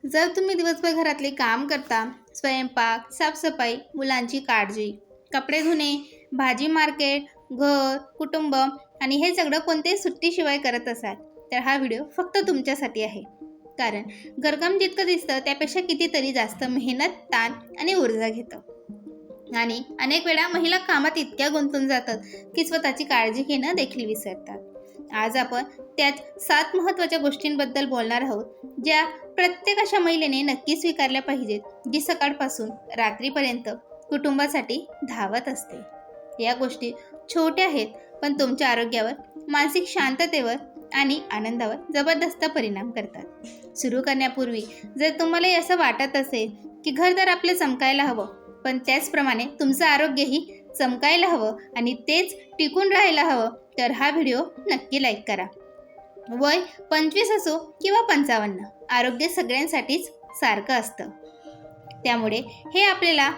जर तुम्ही दिवसभर घरातले काम करता, स्वयंपाक, साफसफाई, मुलांची काळजी, कपडे धुणे, भाजी मार्केट, घर, कुटुंब आणि हे सगळं कोणत्याही सुट्टीशिवाय करत असाल, तर हा व्हिडिओ फक्त तुमच्यासाठी आहे. कारण घरकाम जितकं दिसतं त्यापेक्षा कितीतरी जास्त मेहनत, ताण आणि ऊर्जा घेतं. आणि अनेक वेळा महिला कामात इतक्या गुंतून जातात की स्वतःची काळजी घेणं देखील विसरतात. आज आपण त्याच 7 महत्त्वाच्या गोष्टींबद्दल बोलणार आहोत, ज्या प्रत्येक अशा महिलेने नक्की स्वीकारल्या पाहिजेत, जी सकाळपासून रात्रीपर्यंत कुटुंबासाठी धावत असते. या गोष्टी छोट्या आहेत, पण तुमच्या आरोग्यावर, मानसिक शांततेवर आणि आनंदावर जबरदस्त परिणाम करतात. सुरू करण्यापूर्वी जर तुम्हाला असं वाटत असेल की घर तर आपलं चमकायला हवं, पण त्याचप्रमाणे तुमचं आरोग्यही चमकायला हवं आणि तेच टिकून राहायला हवं, तर हा व्हिडिओ नक्की लाईक करा. वय 25 असो किंवा 55, आरोग्य सगळ्यांसाठीच सारखं असतं. त्यामुळे हे आपल्याला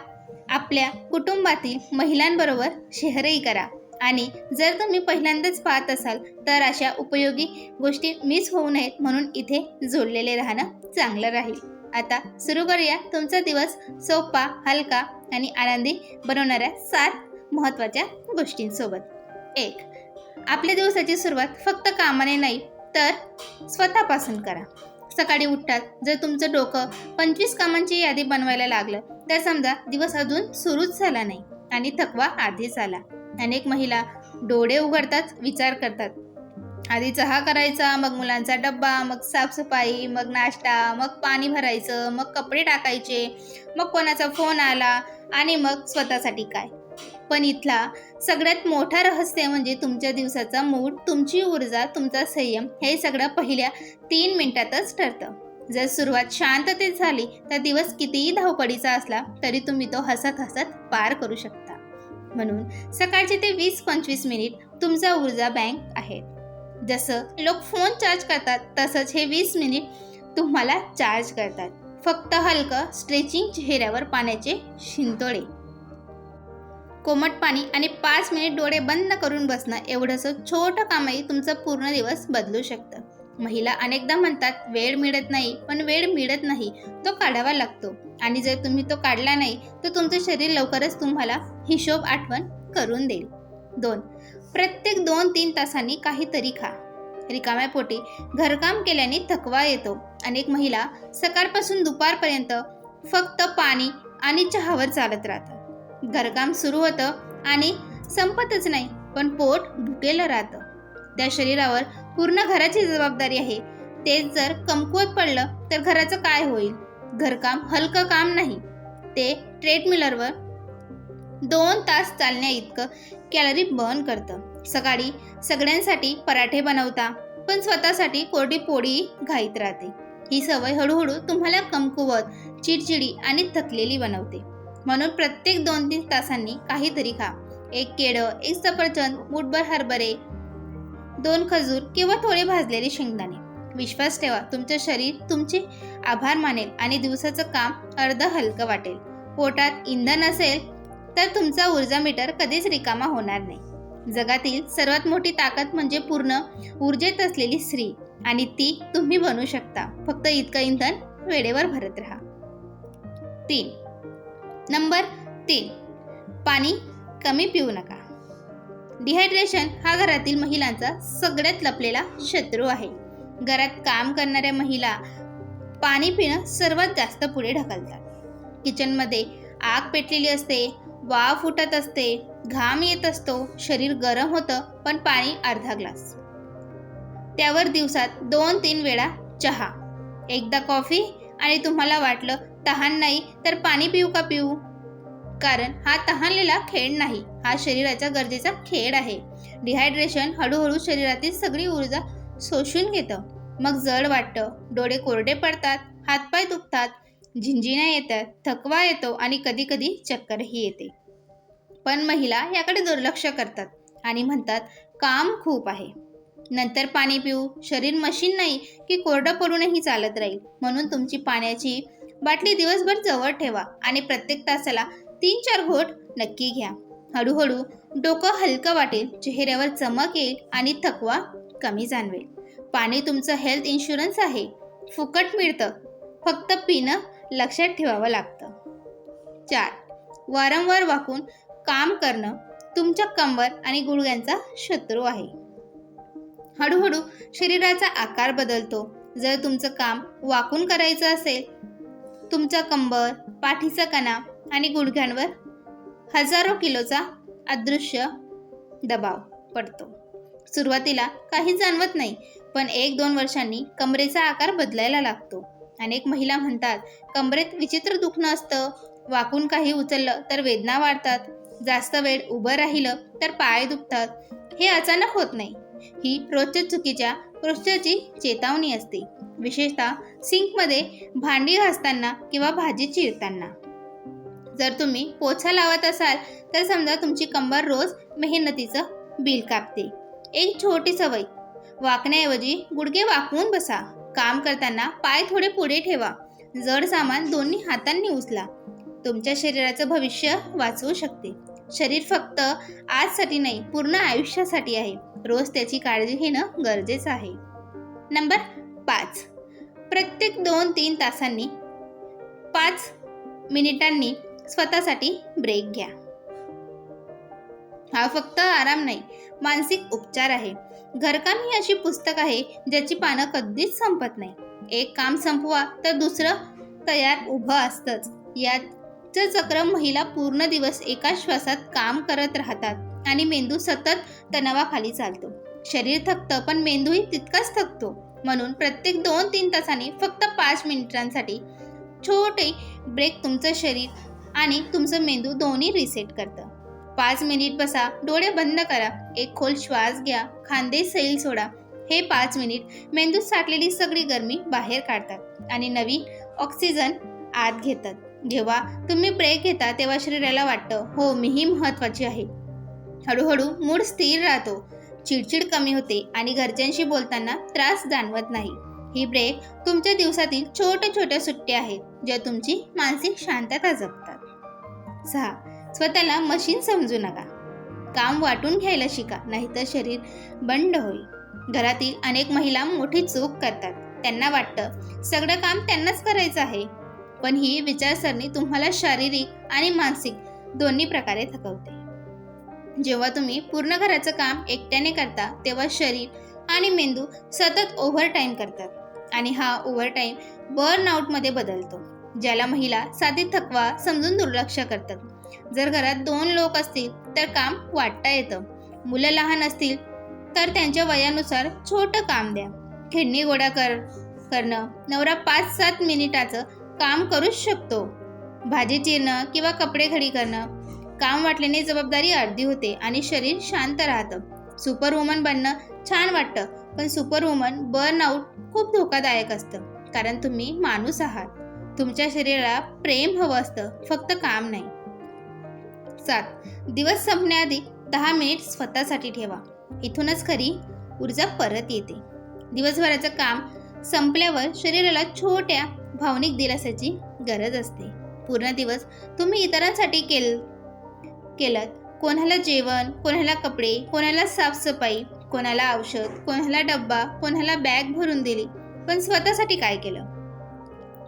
आपल्या कुटुंबातील महिलांबरोबर शेअरही करा. आणि जर तुम्ही पहिल्यांदाच पाहत असाल तर अशा उपयोगी गोष्टी मिस होऊ नयेत म्हणून इथे जोडलेले राहणं चांगलं राहील. आता सुरू करूया तुमचा दिवस सोपा, हलका आणि आनंदी बनवणाऱ्या 7 महत्त्वाच्या गोष्टींसोबत. 1. आपल्या दिवसाची सुरुवात फक्त कामाने नाही तर स्वतःपासून करा. सकाळी उठतात जर तुमचं डोकं 25 कामांची यादी बनवायला लागलं तर समजा दिवस अजून सुरूच झाला नाही आणि थकवा आधीच आला. अनेक महिला डोळे उघडताच विचार करतात, आधी चहा करायचा, मग मुलांचा डब्बा, मग साफसफाई, मग नाश्ता, मग पाणी भरायचं, मग कपडे टाकायचे, मग कोणाचा फोन आला आणि मग स्वतःसाठी काय. पण इथला सगळ्यात मोठा रहस्य म्हणजे तुमच्या दिवसाचा मूड, तुमची ऊर्जा, तुमचा संयम हे सगळं पहिल्या 3 मिनिटातच ठरतं. जर सुरुवात शांततेत झाली तर दिवस कितीही धावपळीचा असला तरी तुम्ही तो हसत हसत पार करू शकता. म्हणून सकाळचे ते 20-25 मिनिट तुमचा ऊर्जा बँक आहे. जसं लोक फोन चार्ज करतात तसंच हे 20 मिनिट तुम्हाला चार्ज करतात. फक्त हलकं स्ट्रेचिंग, चेहऱ्यावर पाण्याचे शिंतोडे, कोमट पाणी आणि 5 मिनिट डोळे बंद करून बसणं, एवढंसं छोटं कामही तुमचा पूर्ण दिवस बदलू शकतं. महिला अनेकदा म्हणतात वेळ मिळत नाही, पण वेळ मिळत नाही, तो काढावा लागतो. आणि जर तुम्ही तो काढला नाही तर तुमचं शरीर लवकरच तुम्हाला हिशोब आठवण करून देईल. 2. प्रत्येक 2-3 तासांनी काहीतरी खा. रिकाम्या पोटी घरकाम केल्याने थकवा येतो. अनेक महिला सकाळपासून दुपारपर्यंत फक्त पाणी आणि चहावर चालत राहतात. घरकाम सुरू होतं आणि संपतच नाही, पण पोट भुकेलं राहतं. त्या शरीरावर पूर्ण घराची जबाबदारी आहे. तेच जर कमकुवत पडलं तर घराचं काय होईल. घरकाम हलकं काम नाही, ते ट्रेडमिलरवर 2 तास चालण्या इतकं कॅलरी बर्न करतं. सकाळी सगळ्यांसाठी पराठे बनवता, पण स्वतःसाठी कोरडी पोळी घाईत राहते. ही सवय हळूहळू तुम्हाला कमकुवत, चिडचिडी आणि थकलेली बनवते. म्हणून प्रत्येक 2-3 तासांनी काहीतरी खा. 1 केळं, 1 सफरचंद, मूठभर हरभरे, 2 खजूर किंवा थोडे भाजलेले शेंगदाणे. विश्वास ठेवा, तुमचं शरीर तुमचे आभार मानेल आणि दिवसाचं काम अर्ध हलकं वाटेल. पोटात इंधन असेल तर तुमचा ऊर्जा मीटर कधीच रिकामा होणार नाही. जगातील सर्वात मोठी ताकद म्हणजे पूर्ण ऊर्जेत असलेली स्त्री, आणि ती तुम्ही बनवू शकता. फक्त इतकं इंधन वेळेवर भरत राहा. 3. नंबर 3. पाणी कमी पिऊ नका. डिहायड्रेशन हा घरातील महिलांचा सगळ्यात लपलेला शत्रू आहे. घरात काम करणाऱ्या महिला पाणी पिणं सर्वात जास्त पुढे ढकलतात. किचनमध्ये आग पेटलेली असते, वाफ फुटत असते, घाम येत असतो, शरीर गरम होतं, पण पाणी अर्धा ग्लास. त्यावर दिवसात 2-3 वेळा चहा, एकदा कॉफी, आणि तुम्हाला वाटलं तहान नाही तर पाणी पिऊ का पिऊ. कारण हा तहानलेला खेळ नाही, हा शरीराचा गरजेचा खेळ आहे. डिहायड्रेशन हळूहळू शरीरातील सगळी ऊर्जा शोषून घेतं. मग जड वाटतं, डोळे कोरडे पडतात, हातपाय दुखतात, झिंझिण्या येतात, थकवा येतो आणि कधीकधी चक्करही येते. पण महिला याकडे दुर्लक्ष करतात आणि म्हणतात काम खूप आहे, नंतर पाणी पिऊ. शरीर मशीन नाही की कोरडं पडूनही चालत राहील. म्हणून तुमची पाण्याची बाटली दिवसभर जवळ ठेवा आणि प्रत्येक तासाला 3-4 घोट नक्की घ्या. हळूहळू डोकं हलकं वाटेल, चेहऱ्यावर चमक येईल आणि थकवा कमी जाणवेल. पाणी तुमचं हेल्थ इन्शुरन्स आहे, फुकट मिळतं. फक्त पिणं लक्षात ठेवावं लागतं. 4. वारंवार वाकून काम करणं तुमच्या कंबर आणि गुडघ्यांचा शत्रू आहे. हळूहळू शरीराचा आकार बदलतो. जर तुमचं काम वाकून करायचं असेल, तुमच्या कंबर, पाठीचा कणा आणि गुडघ्यांवर हजारो किलोचा अदृश्य दबाव पडतो. सुरुवातीला काही जाणवत नाही, पण 1-2 वर्षांनी कमरेचा आकार बदलायला लागतो. अनेक महिला म्हणतात, कमरेत विचित्र दुखणं असतं, वाकून काही उचललं तर वेदना वाढतात, जास्त वेळ उभं राहिलं तर पाय दुखतात. हे अचानक होत नाही. ही रोजच्या चुकीच्या पोश्चरची चेतावणी असते, विशेषतः सिंकमध्ये भांडी घासताना किंवा भाजी चिरताना. जर तुम्ही पोछा लावत असाल तर समजा तुमची कंबर रोज मेहनतीचं बिल कापते. एक छोटी सवय, वाकण्याऐवजी गुडघे वाकवून बसा. काम करताना पाय थोडे पुढे ठेवा. जड सामान दोन्ही हातांनी उचला. तुमच्या शरीराचं भविष्य वाचवू शकते. शरीर फक्त आजसाठी नाही, पूर्ण आयुष्यासाठी आहे. रोज त्याची काळजी घेणं गरजेचं आहे. नंबर 5. प्रत्येक 2-3 तासांनी 5 मिनिटांनी स्वतःसाठी ब्रेक घ्या. हा फक्त आराम नाही, मानसिक उपचार आहे. घरकाम ही अशी पुस्तक आहे ज्याची पानं कधीच संपत नाही. एक काम संपवा तर दुसरं तयार उभं असतंच. याचं चक्र महिला पूर्ण दिवस एका श्वासात काम करत राहतात आणि मेंदू सतत तणावाखाली चालतो. शरीर थकतं पण मेंदूही तितकाच थकतो. म्हणून प्रत्येक 2-3 तासांनी फक्त 5 मिनिटांसाठी छोटे ब्रेक तुमचं शरीर आणि तुमचं मेंदू दोन्ही रिसेट करतं. 5 मिनिट बसा, डोळे बंद करा, एक खोल श्वास घ्या, खांदे सैल सोडा. हे 5 मिनिट मेंदूत साठलेली सगळी गरमी बाहेर काढतात आणि नवीन ऑक्सिजन आत घेतात. जेव्हा तुम्ही ब्रेक घेता तेव्हा शरीराला वाटतं, हो मीही महत्त्वाची आहे. हळूहळू मूड स्थिर राहतो, चिडचिड कमी होते आणि घरच्यांशी बोलताना त्रास जाणवत नाही. ही ब्रेक तुमच्या दिवसातील छोट्या छोट्या सुट्ट्या आहेत ज्या तुमची मानसिक शांतता जपतात. 6. स्वतःला मशीन समजू नका. काम वाटून घ्यायला शिका, नाहीतर शरीर बंड होईल. घरातील अनेक महिला मोठी चूक करतात. त्यांना वाटतं सगळं काम त्यांनाच करायचं आहे, पण ही विचारसरणी तुम्हाला शारीरिक आणि मानसिक दोन्ही प्रकारे थकवते. जेव्हा तुम्ही पूर्ण घराचं काम एकट्याने करता तेव्हा शरीर आणि मेंदू सतत ओव्हरटाईम करतात आणि हा ओव्हरटाईम बर्नआउटमध्ये बदलतो, ज्याला महिला साधी थकवा समजून दुर्लक्ष करतात. जर घरात 2 लोक असतील तर काम वाटता येतं. मुलं लहान असतील तर त्यांच्या वयानुसार छोटं काम द्या. खेळणी गोळा करणं नवरा 5-7 मिनिटाचं काम करूच शकतो. भाजी चिरणं किंवा कपडे घडी करणं. काम वाटल्याने जबाबदारी अर्धी होते आणि शरीर शांत राहतं. सुपरवुमन बनणं छान वाटतं, पण सुपरवुमन बर्नआउट खूप धोकादायक असतं, कारण तुम्ही माणूस आहात. तुमच्या शरीराला प्रेम हवं असतं, फक्त काम नाही. 7. दिवस संपण्याआधी 10 मिनिट स्वतःसाठी ठेवा. इथूनच खरी ऊर्जा परत येते. दिवसभराचं काम संपल्यावर शरीराला छोट्या भावनिक दिलासाची गरज असते. पूर्ण दिवस तुम्ही इतरांसाठी केलं, कोणाला जेवण, कोणाला कपडे, कोणाला साफसफाई, कोणाला औषध, कोणाला डब्बा, कोणाला बॅग भरून दिली, पण स्वतःसाठी काय केलं?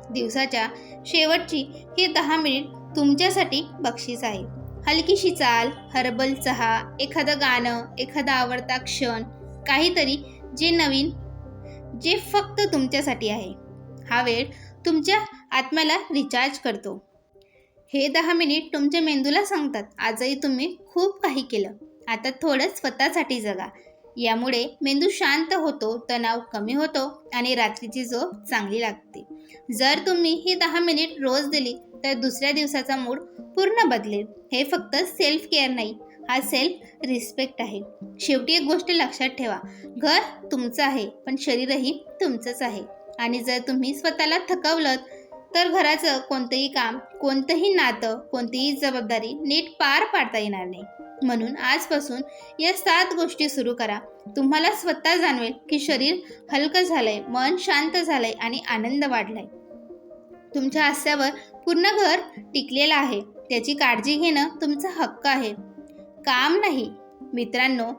दिवसाच्या शेवटची हे 10 मिनिट तुमच्यासाठी बक्षीस आहे. हलकीशी चाल, हर्बल चहा, एखादं गाणं, एखादा आवडता क्षण, काहीतरी जे नवीन, जे फक्त तुमच्यासाठी आहे. हा वेळ तुमच्या आत्म्याला रिचार्ज करतो. हे 10 मिनिट तुमच्या मेंदूला सांगतात, आजही तुम्ही खूप काही केलं, आता थोडं स्वतःसाठी जगा. यामुळे मेंदू शांत होतो, तणाव कमी होतो आणि रात्रीची झोप चांगली लागते. जर तुम्ही ही 10 मिनिट रोज दिली तर दुसऱ्या दिवसाचा मूड पूर्ण बदलेल. हे फक्त सेल्फ केअर नाही, हा सेल्फ रिस्पेक्ट आहे. शेवटी एक गोष्ट लक्षात ठेवा, घर तुमचं आहे पण शरीरही तुमचंच आहे. आणि जर तुम्ही स्वतःला थकवलं तर घराचं कोणतंही काम, कोणतंही नातं, कोणतीही जबाबदारी नीट पार पाडता येणार नाही. म्हणून आजपासून या 7 गोष्टी सुरू करा. तुम्हाला स्वतः जाणवेल की शरीर हलकं झालंय, मन शांत झालंय आणि आनंद वाढलाय. तुमच्या हास्यावर पूर्ण घर टिकलेलं आहे. त्याची काळजी घेणं तुमचा हक्क आहे, काम नाही. मित्रांनो,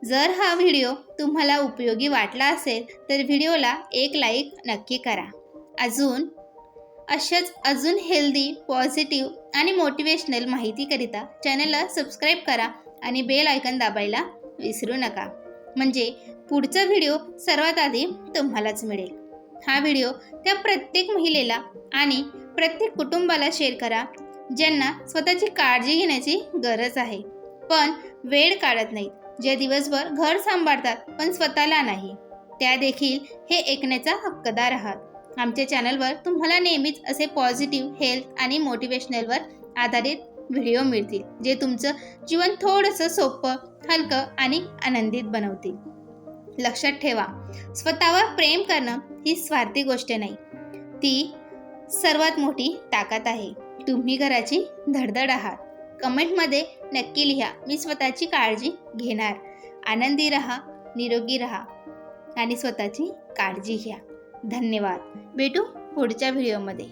जर हा व्हिडिओ तुम्हाला उपयोगी वाटला असेल तर व्हिडिओला एक लाईक नक्की करा. अजून अशाच अजून हेल्दी, पॉझिटिव्ह आणि मोटिवेशनल माहितीकरिता चॅनलला सबस्क्राईब करा आणि बेल आयकॉन दाबायला विसरू नका. म्हणजे पुढचा व्हिडिओ सर्वात आधी तुम्हालाच मिळेल. हा व्हिडिओ त्या प्रत्येक महिलेला आणि प्रत्येक कुटुंबाला शेअर करा ज्यांना स्वतःची काळजी घेण्याची गरज आहे पण वेळ काढत नाहीत, जे दिवसभर घर सांभाळतात पण स्वतःला नाही. त्या देखील हे ऐकण्याचा हक्कदार आहात. आमच्या चॅनलवर तुम्हाला नेहमीच असे पॉझिटिव्ह, हेल्थ आणि मोटिवेशनलवर आधारित व्हिडिओ मिळतील जे तुमचं जीवन थोडंसं सोपं, हलकं आणि आनंदित बनवतील. लक्षात ठेवा, स्वतःवर प्रेम करणं ही स्वार्थी गोष्ट नाही, ती सर्वात मोठी ताकद आहे. तुम्ही घराची धडधड आहात. कमेंटमध्ये नक्की लिहा, मी स्वतःची काळजी घेणार. आनंदी राहा, निरोगी राहा आणि स्वतःची काळजी घ्या. धन्यवाद. भेटू पुढच्या व्हिडिओमध्ये.